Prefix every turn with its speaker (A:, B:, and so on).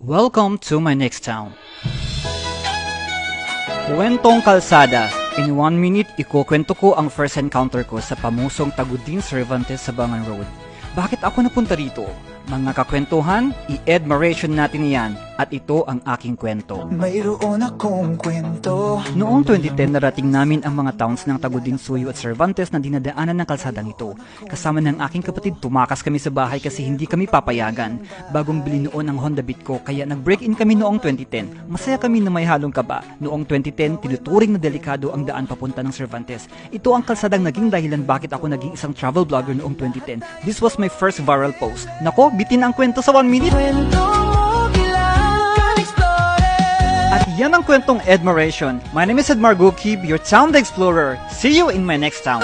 A: Welcome to my next town. Kwentong Kalsada. In 1 minute, ikukwento ko ang first encounter ko sa pamusong Tagudin Cervantes sa Bangan Road. Bakit ako napunta rito? Mga kakwentuhan, i-admiration natin yan at ito ang aking kwento.
B: Mayroon akong kwento.
A: Noong 2010 narating namin ang mga towns ng Tagudin, Suyo at Cervantes na dinadaanan ng kalsadang ito. Kasama ng aking kapatid, tumakas kami sa bahay kasi hindi kami papayagan. Bagong bili noon ang Honda Beat ko kaya nag-break-in kami noong 2010. Masaya kami na may halong kaba. Noong 2010, tinuturing na delikado ang daan papunta ng Cervantes. Ito ang kalsadang naging dahilan bakit ako naging isang travel vlogger noong 2010. This was my first viral post. Nako, bitin ang kwento sa 1 minute.
B: Kwento mo kailangan explore.
A: At yan ang kwentong admiration. My name is Edmar Gukib, your town explorer. See you in my next town.